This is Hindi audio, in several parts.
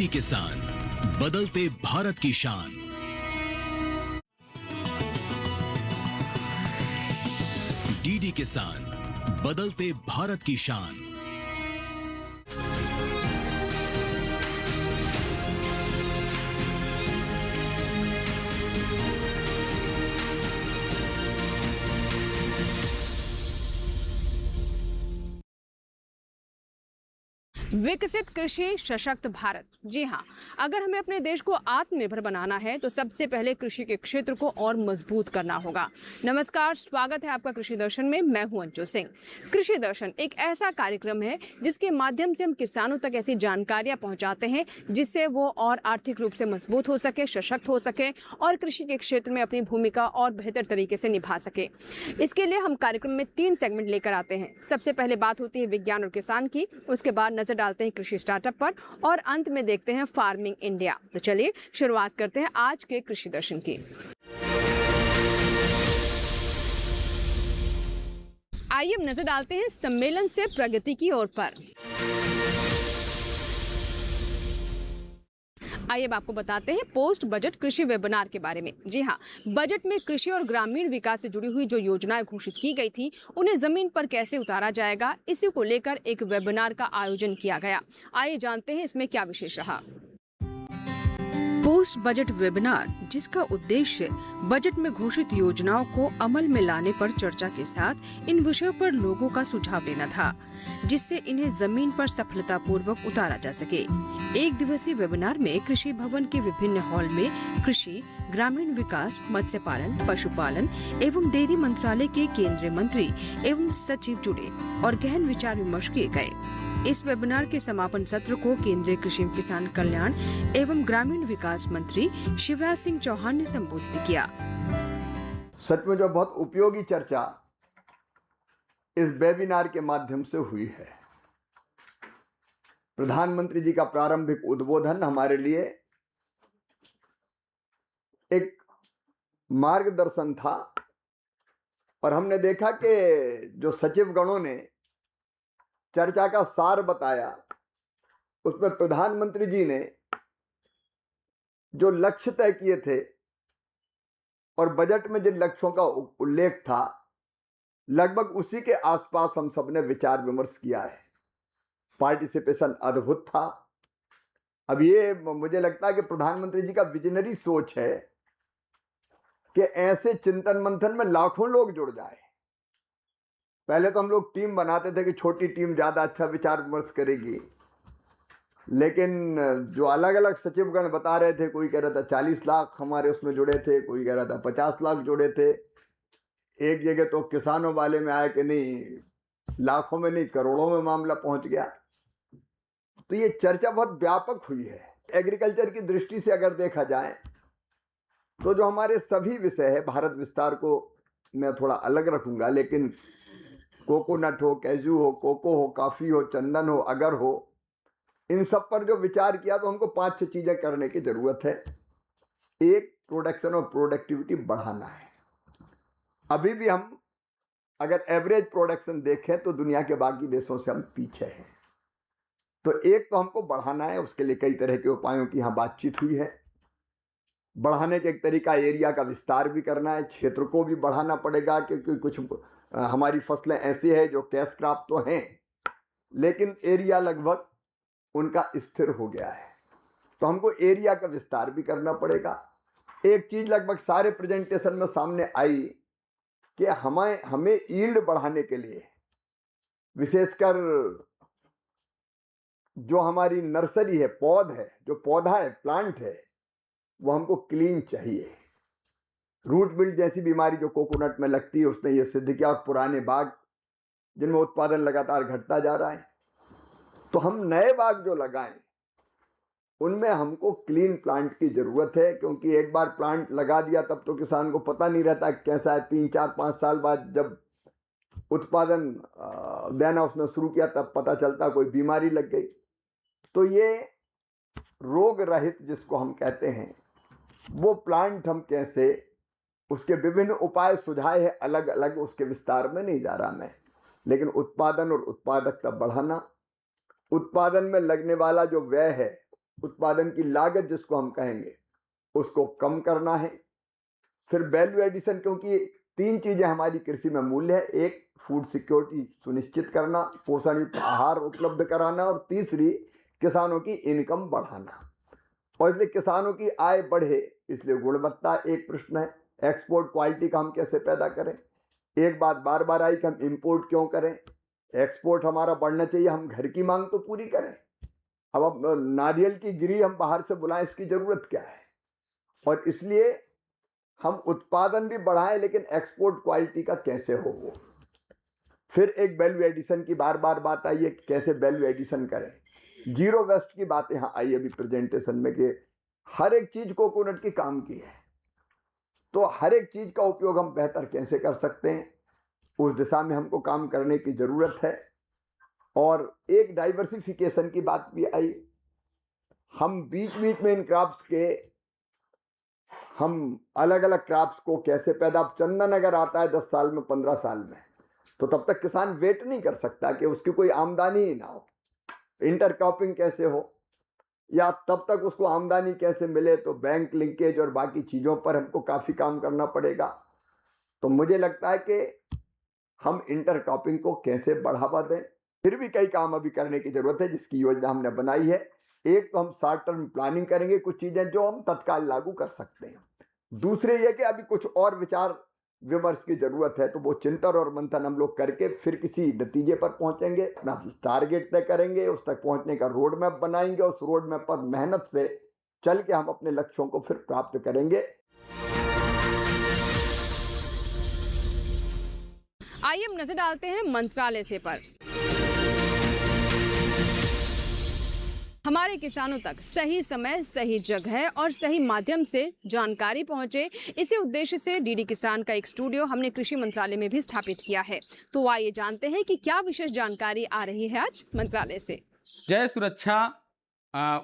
किसान, बदलते भारत की शान। डीडी किसान, बदलते भारत की शान। विकसित कृषि सशक्त भारत। जी हाँ, अगर हमें अपने देश को आत्मनिर्भर बनाना है तो सबसे पहले कृषि के क्षेत्र को और मजबूत करना होगा। नमस्कार, स्वागत है आपका कृषि दर्शन में। मैं हूं अंजू सिंह। कृषि दर्शन एक ऐसा कार्यक्रम है जिसके माध्यम से हम किसानों तक ऐसी जानकारियां पहुंचाते हैं जिससे वो और आर्थिक रूप से मजबूत हो सके, सशक्त हो सके और कृषि के क्षेत्र में अपनी भूमिका और बेहतर तरीके से निभा सके। इसके लिए हम कार्यक्रम में 3 सेगमेंट लेकर आते हैं। सबसे पहले बात होती है विज्ञान और किसान की, उसके बाद नजर डालते हैं कृषि स्टार्टअप पर और अंत में देखते हैं फार्मिंग इंडिया। तो चलिए शुरुआत करते हैं आज के कृषि दर्शन की। आइए अब नजर डालते हैं सम्मेलन से प्रगति की ओर पर। आइए अब आपको बताते हैं पोस्ट बजट कृषि वेबिनार के बारे में। जी हाँ, बजट में कृषि और ग्रामीण विकास से जुड़ी हुई जो योजनाएं घोषित की गई थी उन्हें जमीन पर कैसे उतारा जाएगा, इसी को लेकर एक वेबिनार का आयोजन किया गया। आइए जानते हैं इसमें क्या विशेष रहा। पोस्ट बजट वेबिनार, जिसका उद्देश्य बजट में घोषित योजनाओं को अमल में लाने पर चर्चा के साथ इन विषयों पर लोगों का सुझाव लेना था, जिससे इन्हें जमीन पर सफलतापूर्वक उतारा जा सके। 1 दिवसीय वेबिनार में कृषि भवन के विभिन्न हॉल में कृषि, ग्रामीण विकास, मत्स्य पालन, पशुपालन एवं डेयरी मंत्रालय के केंद्रीय मंत्री एवं सचिव जुड़े और गहन विचार विमर्श किए गए। इस वेबिनार के समापन सत्र को केंद्रीय कृषि किसान कल्याण एवं ग्रामीण विकास मंत्री शिवराज सिंह चौहान ने संबोधित किया। सच में जो बहुत उपयोगी चर्चा इस वेबिनार के माध्यम से हुई है। प्रधानमंत्री जी का प्रारंभिक उद्बोधन हमारे लिए एक मार्गदर्शन था और हमने देखा कि जो सचिव गणों ने चर्चा का सार बताया उसमें प्रधानमंत्री जी ने जो लक्ष्य तय किए थे और बजट में जिन लक्ष्यों का उल्लेख था लगभग उसी के आसपास हम सब ने विचार विमर्श किया है। पार्टिसिपेशन अद्भुत था। अब ये मुझे लगता है कि प्रधानमंत्री जी का विजनरी सोच है कि ऐसे चिंतन मंथन में लाखों लोग जुड़ जाए। पहले तो हम लोग टीम बनाते थे कि छोटी टीम ज़्यादा अच्छा विचार विमर्श करेगी, लेकिन जो अलग अलग सचिवगण बता रहे थे, कोई कह रहा था 40 लाख हमारे उसमें जुड़े थे, कोई कह रहा था 50 लाख जुड़े थे। एक जगह तो किसानों वाले में आया कि नहीं, लाखों में नहीं करोड़ों में मामला पहुंच गया। तो ये चर्चा बहुत व्यापक हुई है। एग्रीकल्चर की दृष्टि से अगर देखा जाए तो जो हमारे सभी विषय है, भारत विस्तार को मैं थोड़ा अलग रखूंगा, लेकिन कोकोनट हो, कैजू हो, कोको हो, कॉफ़ी हो, चंदन हो, अगर हो, इन सब पर जो विचार किया तो हमको 5-6 चीज़ें करने की ज़रूरत है। एक, प्रोडक्शन और प्रोडक्टिविटी बढ़ाना है। अभी भी हम अगर एवरेज प्रोडक्शन देखें तो दुनिया के बाकी देशों से हम पीछे हैं। तो एक तो हमको बढ़ाना है, उसके लिए कई तरह के उपायों की यहाँ बातचीत हुई है। बढ़ाने के एक तरीका एरिया का विस्तार भी करना है, क्षेत्र को भी बढ़ाना पड़ेगा, क्योंकि कुछ हमारी फसलें ऐसी है जो कैश क्रॉप तो हैं लेकिन एरिया लगभग उनका स्थिर हो गया है, तो हमको एरिया का विस्तार भी करना पड़ेगा। एक चीज़ लगभग सारे प्रेजेंटेशन में सामने आई कि हमें यील्ड बढ़ाने के लिए, विशेषकर जो हमारी नर्सरी है, जो पौधा है, प्लांट है, वो हमको क्लीन चाहिए। रूट बिल्ड जैसी बीमारी जो कोकोनट में लगती है उसने ये सिद्ध किया, और पुराने बाग जिनमें उत्पादन लगातार घटता जा रहा है, तो हम नए बाग जो लगाएं उनमें हमको क्लीन प्लांट की ज़रूरत है। क्योंकि एक बार प्लांट लगा दिया तब तो किसान को पता नहीं रहता कैसा है। 3-4-5 साल बाद जब उत्पादन देना उसने शुरू किया तब पता चलता कोई बीमारी लग गई। तो ये रोग रहित जिसको हम कहते हैं वो प्लांट हम कैसे, उसके विभिन्न उपाय सुझाए हैं अलग अलग, उसके विस्तार में नहीं जा रहा मैं, लेकिन उत्पादन और उत्पादकता बढ़ाना, उत्पादन में लगने वाला जो व्यय है उत्पादन की लागत जिसको हम कहेंगे उसको कम करना है। फिर वैल्यू एडिशन, क्योंकि 3 चीजें हमारी कृषि में मूल्य है। एक, फूड सिक्योरिटी सुनिश्चित करना, पोषण युक्त आहार उपलब्ध कराना, और तीसरी, किसानों की इनकम बढ़ाना। और इसलिए किसानों की आय बढ़े, इसलिए गुणवत्ता एक प्रश्न है। एक्सपोर्ट क्वालिटी का हम कैसे पैदा करें। एक बात बार बार आई कि हम इंपोर्ट क्यों करें। एक्सपोर्ट हमारा बढ़ना चाहिए, हम घर की मांग तो पूरी करें। अब नारियल की गिरी हम बाहर से बुलाएं, इसकी जरूरत क्या है। और इसलिए हम उत्पादन भी बढ़ाएं, लेकिन एक्सपोर्ट क्वालिटी का कैसे हो वो। फिर एक वैल्यू एडिशन की बार बार बात आई है कि कैसे वैल्यू एडिशन करें। जीरो वेस्ट की बात यहाँ आई अभी प्रेजेंटेशन में कि हर एक चीज कोकोनट की काम की है, तो हर एक चीज का उपयोग हम बेहतर कैसे कर सकते हैं, उस दिशा में हमको काम करने की जरूरत है। और एक डाइवर्सिफिकेशन की बात भी आई। हम बीच बीच में इन क्रॉप्स के हम अलग अलग क्रॉप्स को कैसे पैदा, चंदन अगर आता है 10 साल में 15 साल में, तो तब तक किसान वेट नहीं कर सकता कि उसकी कोई आमदनी ही ना हो। इंटरक्रॉपिंग कैसे हो, या तब तक उसको आमदनी कैसे मिले, तो बैंक लिंकेज और बाकी चीज़ों पर हमको काफ़ी काम करना पड़ेगा। तो मुझे लगता है कि हम इंटरक्रॉपिंग को कैसे बढ़ावा दें। फिर भी कई काम अभी करने की ज़रूरत है, जिसकी योजना हमने बनाई है। एक तो हम शॉर्ट टर्म प्लानिंग करेंगे, कुछ चीज़ें जो हम तत्काल लागू कर सकते हैं। दूसरे ये कि अभी कुछ और विचार विमर्श की जरूरत है, तो वो चिंतन और मंथन हम लोग करके फिर किसी नतीजे पर पहुंचेंगे, ना टारगेट तय करेंगे, उस तक पहुंचने का रोड मैप बनाएंगे, उस रोड मैप पर मेहनत से चल के हम अपने लक्ष्यों को फिर प्राप्त करेंगे। आइए हम नजर डालते हैं मंत्रालय से पर। हमारे किसानों तक सही समय, सही जगह और सही माध्यम से जानकारी पहुंचे, इसी उद्देश्य से डीडी किसान का एक स्टूडियो हमने कृषि मंत्रालय में भी स्थापित किया है। तो आइए जानते हैं कि क्या विशेष जानकारी आ रही है आज मंत्रालय से। जय सुरक्षा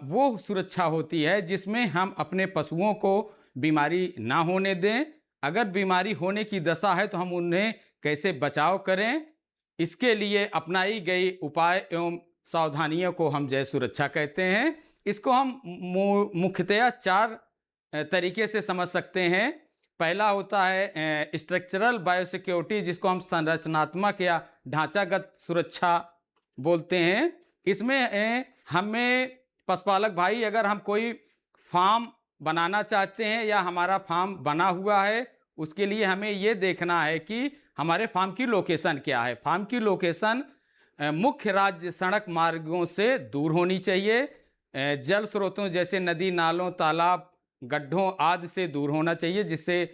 वो सुरक्षा होती है जिसमें हम अपने पशुओं को बीमारी ना होने दें। अगर बीमारी होने की दशा है तो हम उन्हें कैसे बचाव करें, इसके लिए अपनाई गई उपाय एवं सावधानियों को हम जय सुरक्षा कहते हैं। इसको हम मुख्यतया 4 तरीके से समझ सकते हैं। पहला होता है स्ट्रक्चरल बायोसिक्योरिटी, जिसको हम संरचनात्मक या ढांचागत सुरक्षा बोलते हैं। इसमें हमें पशुपालक भाई, अगर हम कोई फार्म बनाना चाहते हैं या हमारा फार्म बना हुआ है, उसके लिए हमें ये देखना है कि हमारे फार्म की लोकेशन क्या है। फार्म की लोकेशन मुख्य राज्य सड़क मार्गों से दूर होनी चाहिए। जल स्रोतों जैसे नदी, नालों, तालाब, गड्ढों आदि से दूर होना चाहिए, जिससे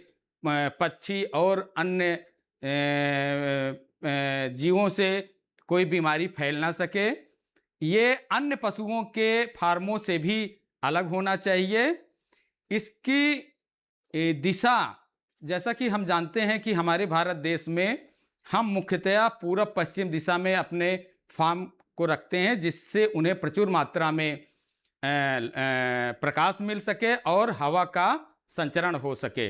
पक्षी और अन्य जीवों से कोई बीमारी फैल ना सके। ये अन्य पशुओं के फार्मों से भी अलग होना चाहिए। इसकी दिशा, जैसा कि हम जानते हैं कि हमारे भारत देश में हम मुख्यतया पूरब पश्चिम दिशा में अपने फार्म को रखते हैं, जिससे उन्हें प्रचुर मात्रा में प्रकाश मिल सके और हवा का संचरण हो सके।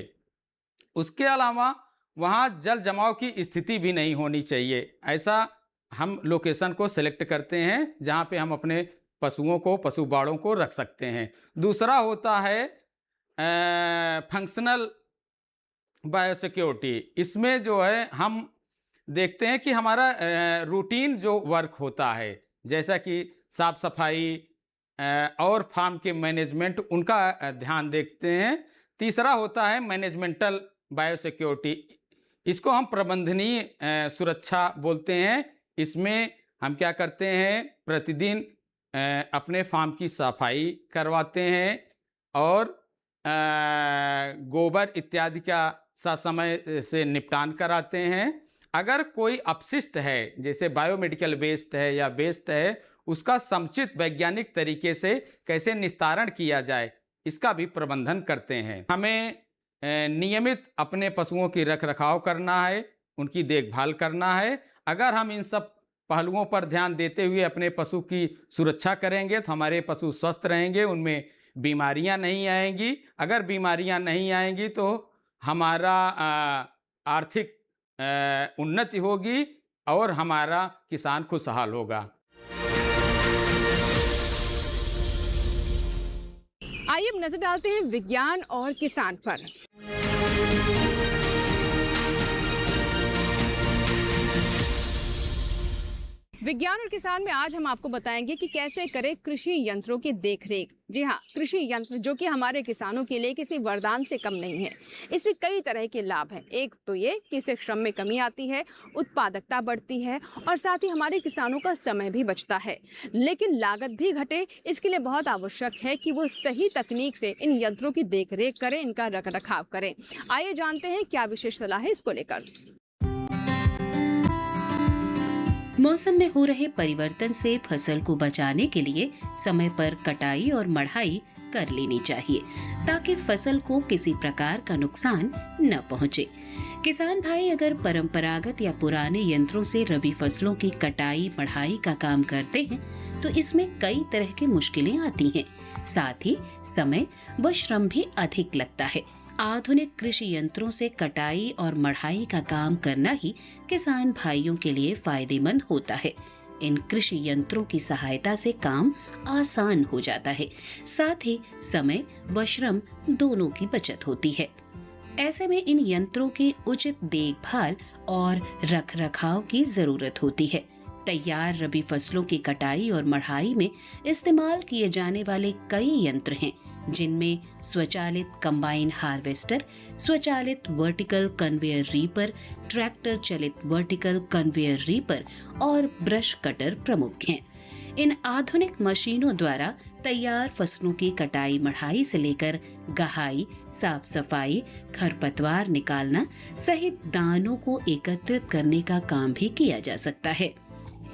उसके अलावा वहाँ जल जमाव की स्थिति भी नहीं होनी चाहिए। ऐसा हम लोकेशन को सेलेक्ट करते हैं जहाँ पे हम अपने पशुओं को, पशु बाड़ों को रख सकते हैं। दूसरा होता है फंक्शनल बायोसिक्योरिटी। इसमें जो है हम देखते हैं कि हमारा रूटीन जो वर्क होता है, जैसा कि साफ सफाई और फार्म के मैनेजमेंट, उनका ध्यान देखते हैं। तीसरा होता है मैनेजमेंटल बायोसिक्योरिटी। इसको हम प्रबंधनीय सुरक्षा बोलते हैं। इसमें हम क्या करते हैं, प्रतिदिन अपने फार्म की सफाई करवाते हैं और गोबर इत्यादि का समय से निपटान कराते हैं। अगर कोई अपशिष्ट है, जैसे बायोमेडिकल वेस्ट है या वेस्ट है, उसका समुचित वैज्ञानिक तरीके से कैसे निस्तारण किया जाए, इसका भी प्रबंधन करते हैं। हमें नियमित अपने पशुओं की रख रखाव करना है, उनकी देखभाल करना है। अगर हम इन सब पहलुओं पर ध्यान देते हुए अपने पशु की सुरक्षा करेंगे तो हमारे पशु स्वस्थ रहेंगे, उनमें बीमारियां नहीं आएंगी। अगर बीमारियां नहीं आएंगी तो हमारा आर्थिक उन्नति होगी और हमारा किसान खुशहाल होगा। नजर डालते हैं विज्ञान और किसान पर। विज्ञान और किसान में आज हम आपको बताएंगे कि कैसे करें कृषि यंत्रों की देखरेख। जी हाँ, कृषि यंत्र जो कि हमारे किसानों के लिए किसी वरदान से कम नहीं है। इससे कई तरह के लाभ हैं। एक तो ये कि इससे श्रम में कमी आती है, उत्पादकता बढ़ती है और साथ ही हमारे किसानों का समय भी बचता है। लेकिन लागत भी घटे, इसके लिए बहुत आवश्यक है कि वो सही तकनीक से इन यंत्रों की देखरेख करें, इनका रखरखाव करें। आइए जानते हैं क्या विशेष सलाह है इसको लेकर। मौसम में हो रहे परिवर्तन से फसल को बचाने के लिए समय पर कटाई और मढ़ाई कर लेनी चाहिए ताकि फसल को किसी प्रकार का नुकसान न पहुंचे। किसान भाई अगर परंपरागत या पुराने यंत्रों से रबी फसलों की कटाई मढ़ाई का काम करते हैं तो इसमें कई तरह की मुश्किलें आती हैं। साथ ही समय व श्रम भी अधिक लगता है। आधुनिक कृषि यंत्रों से कटाई और मढ़ाई का काम करना ही किसान भाइयों के लिए फायदेमंद होता है। इन कृषि यंत्रों की सहायता से काम आसान हो जाता है, साथ ही समय व श्रम दोनों की बचत होती है। ऐसे में इन यंत्रों की उचित देखभाल और रखरखाव की जरूरत होती है। तैयार रबी फसलों की कटाई और मढ़ाई में इस्तेमाल किए जाने वाले कई यंत्र हैं, जिनमें स्वचालित कंबाइन हार्वेस्टर, स्वचालित वर्टिकल कन्वेयर रीपर, ट्रैक्टर चलित वर्टिकल कन्वेयर रीपर और ब्रश कटर प्रमुख हैं। इन आधुनिक मशीनों द्वारा तैयार फसलों की कटाई मढ़ाई से लेकर गहाई, साफ सफाई, खरपतवार निकालना सहित दानों को एकत्रित करने का काम भी किया जा सकता है।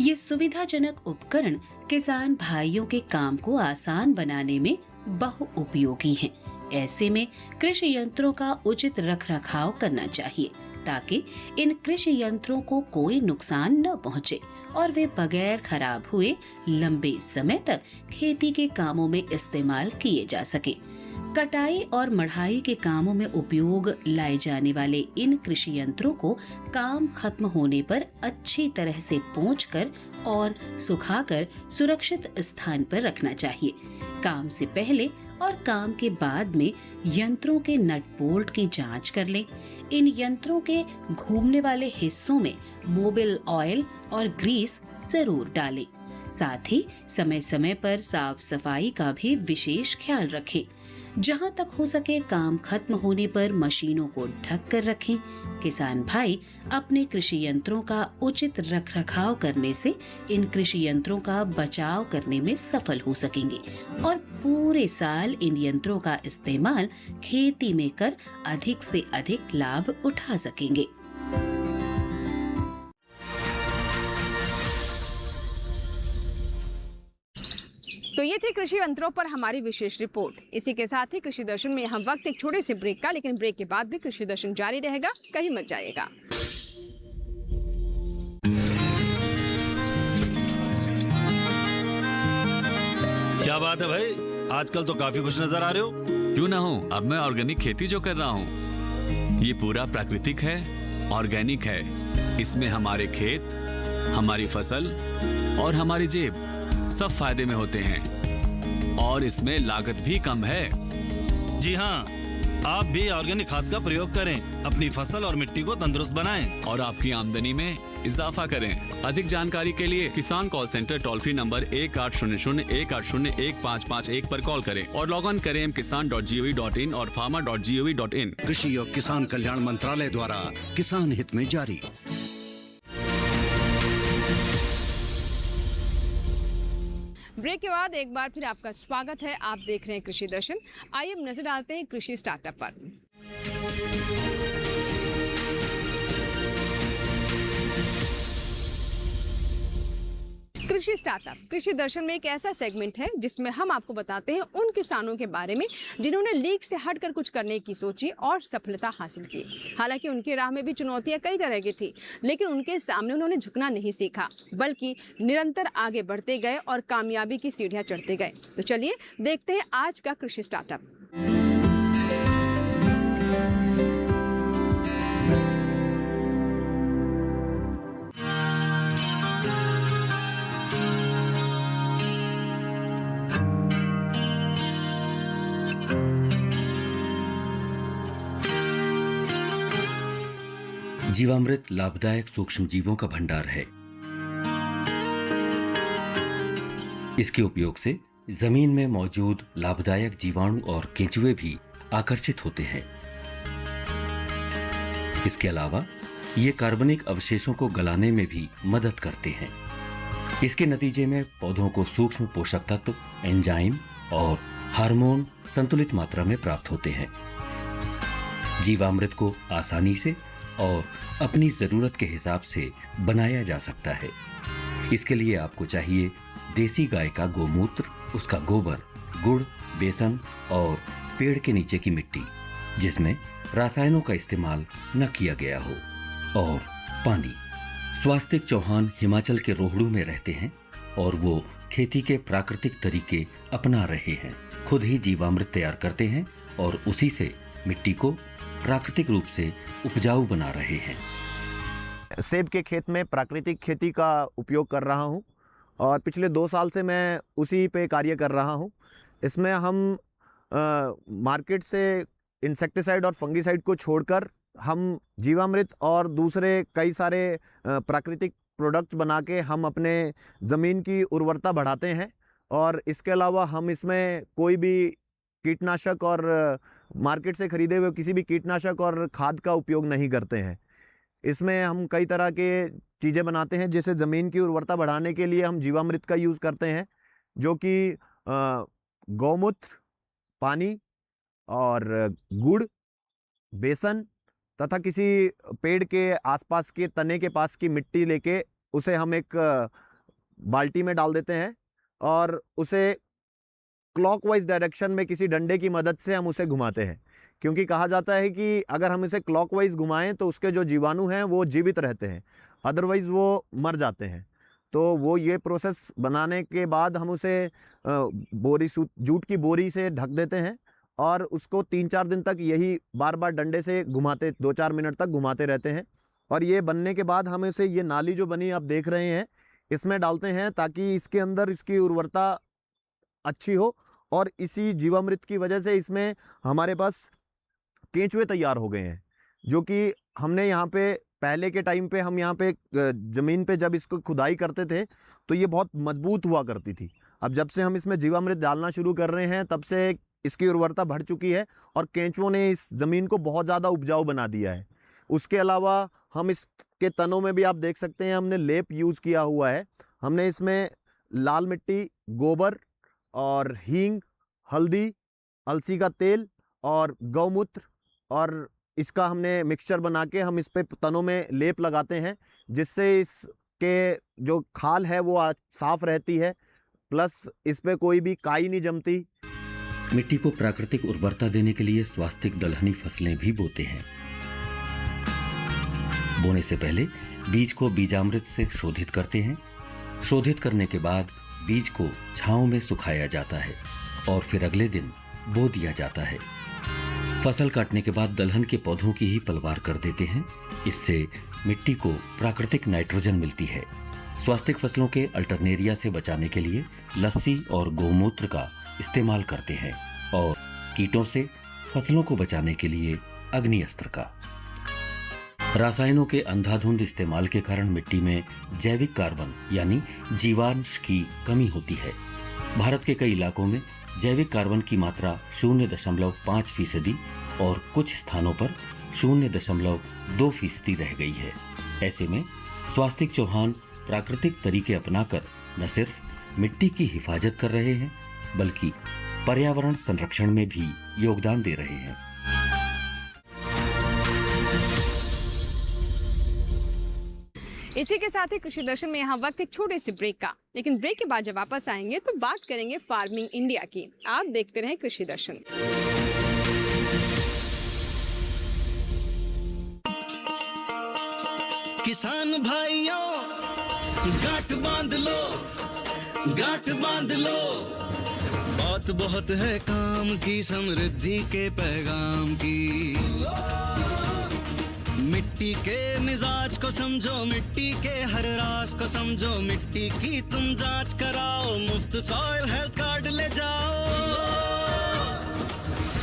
ये सुविधाजनक उपकरण किसान भाइयों के काम को आसान बनाने में बहुउपयोगी हैं। ऐसे में कृषि यंत्रों का उचित रखरखाव करना चाहिए ताकि इन कृषि यंत्रों को कोई नुकसान न पहुंचे और वे बगैर खराब हुए लंबे समय तक खेती के कामों में इस्तेमाल किए जा सके। कटाई और मढ़ाई के कामों में उपयोग लाए जाने वाले इन कृषि यंत्रों को काम खत्म होने पर अच्छी तरह से पोंछकर और सुखाकर सुरक्षित स्थान पर रखना चाहिए। काम से पहले और काम के बाद में यंत्रों के नट बोल्ट की जांच कर लें। इन यंत्रों के घूमने वाले हिस्सों में मोबिल ऑयल और ग्रीस जरूर डालें। साथ ही समय समय पर साफ सफाई का भी विशेष ख्याल रखें। जहां तक हो सके काम खत्म होने पर मशीनों को ढक कर रखें। किसान भाई अपने कृषि यंत्रों का उचित रखरखाव करने से इन कृषि यंत्रों का बचाव करने में सफल हो सकेंगे और पूरे साल इन यंत्रों का इस्तेमाल खेती में कर अधिक से अधिक लाभ उठा सकेंगे। तो ये थी कृषि यंत्रों पर हमारी विशेष रिपोर्ट। इसी के साथ ही कृषि दर्शन में हम वक्त एक छोटे से ब्रेक का, लेकिन ब्रेक के बाद भी कृषि दर्शन जारी रहेगा, कहीं मत जाइएगा। क्या बात है भाई, आजकल तो काफी खुश नजर आ रहे हो। क्यों ना हो, अब मैं ऑर्गेनिक खेती जो कर रहा हूँ ये पूरा प्राकृतिक है, ऑर्गेनिक है। इसमें हमारे खेत, हमारी फसल और हमारी जेब सब फायदे में होते हैं और इसमें लागत भी कम है। जी हाँ, आप भी ऑर्गेनिक खाद का प्रयोग करें, अपनी फसल और मिट्टी को तंदुरुस्त बनाएं और आपकी आमदनी में इजाफा करें। अधिक जानकारी के लिए किसान call centre toll free number 1800-180-1551 पर कॉल करें और लॉग ऑन करें kisan.gov.in और farmer.gov.in। कृषि और किसान कल्याण मंत्रालय द्वारा किसान हित में जारी। ब्रेक के बाद एक बार फिर आपका स्वागत है। आप देख रहे हैं कृषि दर्शन। आइए अब नजर डालते हैं कृषि स्टार्टअप पर। कृषि स्टार्टअप कृषि दर्शन में एक ऐसा सेगमेंट है जिसमें हम आपको बताते हैं उन किसानों के बारे में जिन्होंने लीक से हटकर कुछ करने की सोची और सफलता हासिल की। हालांकि उनकी राह में भी चुनौतियां कई तरह की थी, लेकिन उनके सामने उन्होंने झुकना नहीं सीखा, बल्कि निरंतर आगे बढ़ते गए और कामयाबी की सीढ़ियां चढ़ते गए। तो चलिए देखते हैं आज का कृषि स्टार्टअप। जीवामृत लाभदायक सूक्ष्म जीवों का भंडार है। इसके उपयोग से जमीन में मौजूद लाभदायक जीवाणु और केंचुए भी आकर्षित होते हैं। इसके अलावा ये कार्बनिक अवशेषों को गलाने में भी मदद करते हैं। इसके नतीजे में पौधों को सूक्ष्म पोषक तत्व, एंजाइम और हार्मोन संतुलित मात्रा में प्राप्त होते हैं। जीवामृत को आसानी से और अपनी जरूरत के हिसाब से बनाया जा सकता है। इसके लिए आपको चाहिए देसी गाय का गोमूत्र, उसका गोबर, गुड़, बेसन और पेड़ के नीचे की मिट्टी जिसमें रासायनों का इस्तेमाल न किया गया हो, और पानी। स्वास्तिक चौहान हिमाचल के रोहड़ू में रहते हैं और वो खेती के प्राकृतिक तरीके अपना रहे हैं। खुद ही जीवामृत तैयार करते हैं और उसी से मिट्टी को प्राकृतिक रूप से उपजाऊ बना रहे हैं। सेब के खेत में प्राकृतिक खेती का उपयोग कर रहा हूं और पिछले 2 साल से मैं उसी पे कार्य कर रहा हूं। इसमें हम मार्केट से इंसेक्टिसाइड और फंगिसाइड को छोड़कर हम जीवामृत और दूसरे कई सारे प्राकृतिक प्रोडक्ट्स बना के हम अपने ज़मीन की उर्वरता बढ़ाते हैं। और इसके अलावा हम इसमें कोई भी कीटनाशक और मार्केट से ख़रीदे हुए किसी भी कीटनाशक और खाद का उपयोग नहीं करते हैं। इसमें हम कई तरह के चीज़ें बनाते हैं, जैसे ज़मीन की उर्वरता बढ़ाने के लिए हम जीवामृत का यूज़ करते हैं, जो कि गौमूत्र, पानी और गुड़, बेसन तथा किसी पेड़ के आसपास के तने के पास की मिट्टी लेके उसे हम एक बाल्टी में डाल देते हैं और उसे क्लॉकवाइज डायरेक्शन में किसी डंडे की मदद से हम उसे घुमाते हैं, क्योंकि कहा जाता है कि अगर हम इसे क्लॉकवाइज घुमाएं तो उसके जो जीवाणु हैं वो जीवित रहते हैं, अदरवाइज़ वो मर जाते हैं। तो वो ये प्रोसेस बनाने के बाद हम उसे जूट की बोरी से ढक देते हैं और उसको 3-4 दिन तक यही बार बार डंडे से घुमाते 2-4 मिनट तक घुमाते रहते हैं। और ये बनने के बाद हम इसे, ये नाली जो बनी आप देख रहे हैं, इसमें डालते हैं ताकि इसके अंदर इसकी उर्वरता अच्छी हो। और इसी जीवामृत की वजह से इसमें हमारे पास केंचुए तैयार हो गए हैं, जो कि हमने यहाँ पे पहले के टाइम पे हम यहाँ पे ज़मीन पे जब इसको खुदाई करते थे तो ये बहुत मजबूत हुआ करती थी। अब जब से हम इसमें जीवामृत डालना शुरू कर रहे हैं तब से इसकी उर्वरता बढ़ चुकी है और केंचुओं ने इस ज़मीन को बहुत ज़्यादा उपजाऊ बना दिया है। उसके अलावा हम इसके तनों में भी आप देख सकते हैं हमने लेप यूज़ किया हुआ है। हमने इसमें लाल मिट्टी, गोबर और हींग, हल्दी, अलसी का तेल और गौमूत्र और इसका हमने मिक्सचर बना के हम इस पे तनों में लेप लगाते हैं, जिससे इसके जो खाल है वो साफ़ रहती है, प्लस इस पे कोई भी काई नहीं जमती। मिट्टी को प्राकृतिक उर्वरता देने के लिए स्वास्तिक दलहनी फसलें भी बोते हैं। बोने से पहले बीज को बीजामृत से शोधित करते हैं। शोधित करने के बाद बीज को छांव में सुखाया जाता है और फिर अगले दिन बो दिया जाता है। फसल काटने के बाद दलहन के पौधों की ही पलवार कर देते हैं। इससे मिट्टी को प्राकृतिक नाइट्रोजन मिलती है। स्वास्तिक फसलों के अल्टरनेरिया से बचाने के लिए लस्सी और गोमूत्र का इस्तेमाल करते हैं और कीटों से फसलों को बचाने के लिए अग्नि अस्त्र का। रासायनों के अंधाधुंध इस्तेमाल के कारण मिट्टी में जैविक कार्बन यानी जीवांश की कमी होती है। भारत के कई इलाकों में जैविक कार्बन की मात्रा 0.5% और कुछ स्थानों पर 0.2% रह गई है। ऐसे में स्वास्तिक चौहान प्राकृतिक तरीके अपनाकर न सिर्फ मिट्टी की हिफाजत कर रहे हैं बल्कि पर्यावरण संरक्षण में भी योगदान दे रहे हैं। इसी के साथ ही कृषि दर्शन में यहाँ वक्त एक छोटे से ब्रेक का, लेकिन ब्रेक के बाद जब वापस आएंगे तो बात करेंगे फार्मिंग इंडिया की। आप देखते रहें कृषि दर्शन। किसान भाइयों गांठ बांध लो, गांठ बांध लो, बात बहुत है काम की, समृद्धि के पैगाम की। मिट्टी के मिजाज को समझो, मिट्टी के हर राज को समझो, मिट्टी की तुम जांच कराओ, मुफ्त सॉइल हेल्थ कार्ड ले जाओ।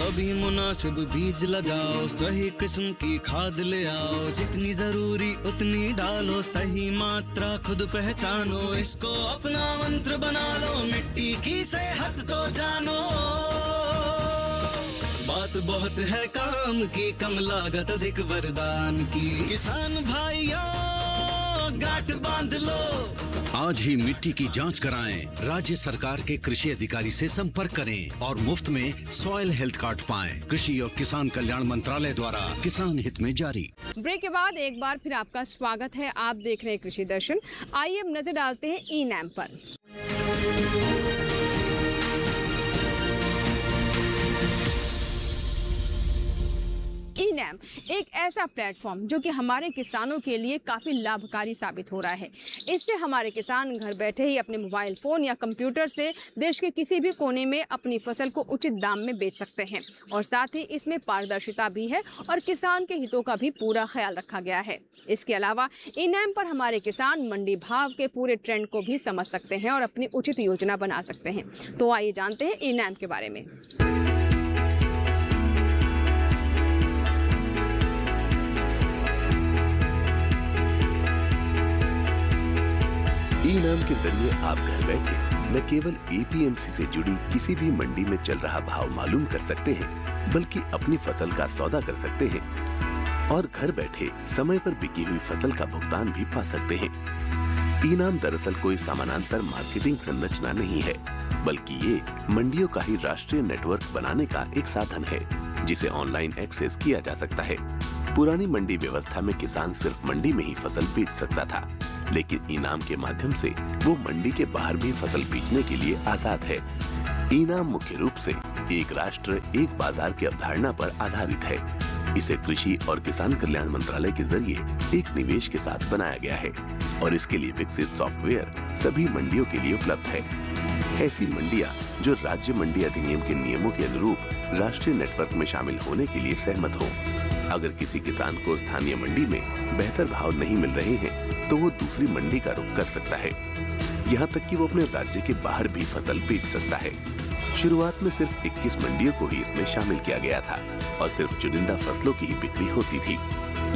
कभी मुनासिब बीज लगाओ, सही किस्म की खाद ले आओ, जितनी जरूरी उतनी डालो, सही मात्रा खुद पहचानो, इसको अपना मंत्र बना लो, मिट्टी की सेहत तो जानो। बात बहुत है काम की, कम लागत अधिक वरदान की, किसान भाइयों गांठ बांध लो। आज ही मिट्टी की जांच कराएं, राज्य सरकार के कृषि अधिकारी से संपर्क करें और मुफ्त में सॉइल हेल्थ कार्ड पाएं। कृषि और किसान कल्याण मंत्रालय द्वारा किसान हित में जारी। ब्रेक के बाद एक बार फिर आपका स्वागत है। आप देख रहे हैं कृषि दर्शन। आइए अब नजर डालते हैं ई-नैम पर। ई-नैम एक ऐसा प्लेटफॉर्म जो कि हमारे किसानों के लिए काफ़ी लाभकारी साबित हो रहा है। इससे हमारे किसान घर बैठे ही अपने मोबाइल फ़ोन या कंप्यूटर से देश के किसी भी कोने में अपनी फसल को उचित दाम में बेच सकते हैं और साथ ही इसमें पारदर्शिता भी है और किसान के हितों का भी पूरा ख्याल रखा गया है। इसके अलावा ई-नैम पर हमारे किसान मंडी भाव के पूरे ट्रेंड को भी समझ सकते हैं और अपनी उचित योजना बना सकते हैं। तो आइए जानते हैं ई-नैम के बारे में। ई-नैम के जरिए आप घर बैठे न केवल एपीएमसी से जुड़ी किसी भी मंडी में चल रहा भाव मालूम कर सकते हैं, बल्कि अपनी फसल का सौदा कर सकते हैं और घर बैठे समय पर बिकी हुई फसल का भुगतान भी पा सकते हैं। ई-नैम दरअसल कोई समानांतर मार्केटिंग संरचना नहीं है, बल्कि ये मंडियों का ही राष्ट्रीय नेटवर्क बनाने का एक साधन है, जिसे ऑनलाइन एक्सेस किया जा सकता है। पुरानी मंडी व्यवस्था में किसान सिर्फ मंडी में ही फसल बेच सकता था, लेकिन ई-नैम के माध्यम से वो मंडी के बाहर भी फसल बेचने के लिए आजाद है। ई-नैम मुख्य रूप से एक राष्ट्र एक बाजार की अवधारणा पर आधारित है। इसे कृषि और किसान कल्याण मंत्रालय के जरिए एक निवेश के साथ बनाया गया है और इसके लिए विकसित सॉफ्टवेयर सभी मंडियों के लिए उपलब्ध है। ऐसी मंडियां जो राज्य मंडी अधिनियम के नियमों के अनुरूप राष्ट्रीय नेटवर्क में शामिल होने के लिए सहमत हो। अगर किसी किसान को स्थानीय मंडी में बेहतर भाव नहीं मिल रहे हैं, तो वो दूसरी मंडी का रुख कर सकता है। यहाँ तक कि वो अपने राज्य के बाहर भी फसल बेच सकता है। शुरुआत में सिर्फ 21 मंडियों को ही इसमें शामिल किया गया था और सिर्फ चुनिंदा फसलों की ही बिक्री होती थी,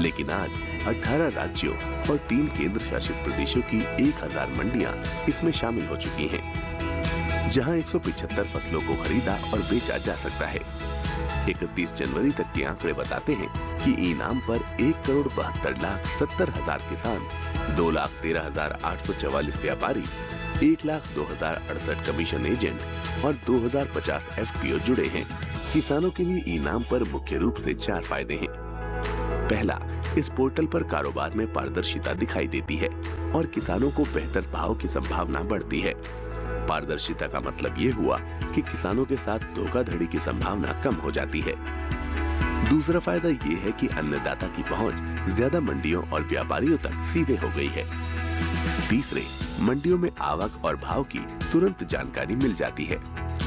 लेकिन आज 18 राज्यों और 3 केंद्र शासित प्रदेशों की 1000 मंडियां इसमें शामिल हो चुकी हैं, जहां 175 फसलों को खरीदा और बेचा जा सकता है। 31 जनवरी तक के आंकड़े बताते हैं कि ई-नैम पर 1,72,70,000 किसान, 2,13,844 व्यापारी, 1,02,068 कमीशन एजेंट और 2,050 एफपीओ जुड़े हैं। किसानों के लिए ई-नैम पर मुख्य रूप से 4 फायदे हैं। पहला, इस पोर्टल पर कारोबार में पारदर्शिता दिखाई देती है और किसानों को बेहतर भाव की संभावना बढ़ती है। पारदर्शिता का मतलब ये हुआ कि किसानों के साथ धोखाधड़ी की संभावना कम हो जाती है। दूसरा फायदा ये है कि अन्नदाता की पहुंच ज्यादा मंडियों और व्यापारियों तक सीधे हो गई है। तीसरे, मंडियों में आवक और भाव की तुरंत जानकारी मिल जाती है।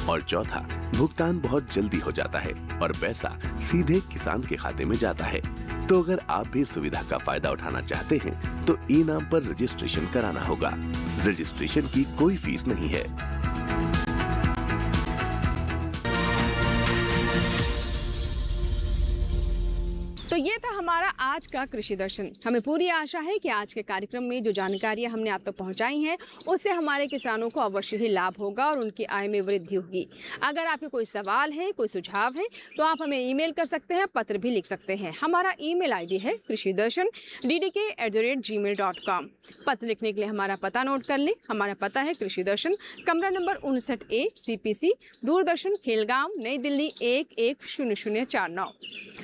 और चौथा, भुगतान बहुत जल्दी हो जाता है और पैसा सीधे किसान के खाते में जाता है। तो अगर आप भी सुविधा का फायदा उठाना चाहते हैं तो ई-नैम पर रजिस्ट्रेशन कराना होगा। रजिस्ट्रेशन की कोई फीस नहीं है। तो ये था हमारा आज का कृषि दर्शन। हमें पूरी आशा है कि आज के कार्यक्रम में जो जानकारियां हमने आप तक पहुंचाई हैं उससे हमारे किसानों को अवश्य ही लाभ होगा और उनकी आय में वृद्धि होगी। अगर आपके कोई सवाल है, कोई सुझाव है, तो आप हमें ईमेल कर सकते हैं, पत्र भी लिख सकते हैं। हमारा ईमेल आईडी है krishidarshan@gmail.com। पत्र लिखने के लिए हमारा पता नोट कर लें। हमारा पता है कृषि दर्शन, कमरा number 59A, CPC, Doordarshan, Khelgaon, नई दिल्ली 110049।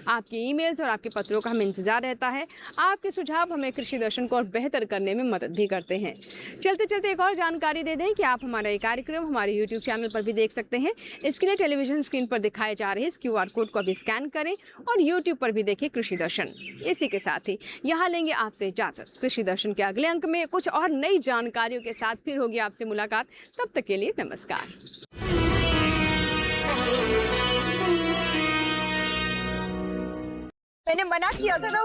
आपकी ईमेल्स और आपके पत्रों का हमें इंतजार रहता है। आपके सुझाव हमें कृषि दर्शन को और बेहतर करने में मदद भी करते हैं। चलते चलते एक और जानकारी दे दें कि आप हमारा ये कार्यक्रम हमारे YouTube चैनल पर भी देख सकते हैं। इसके लिए टेलीविजन स्क्रीन पर दिखाए जा रहे इस QR कोड को अभी स्कैन करें और YouTube पर भी देखिए कृषि दर्शन। इसी के साथ ही यहाँ लेंगे आपसे इजाजत। कृषि दर्शन के अगले अंक में कुछ और नई जानकारियों के साथ फिर होगी आपसे मुलाकात। तब तक के लिए नमस्कार। मैंने मना किया था ना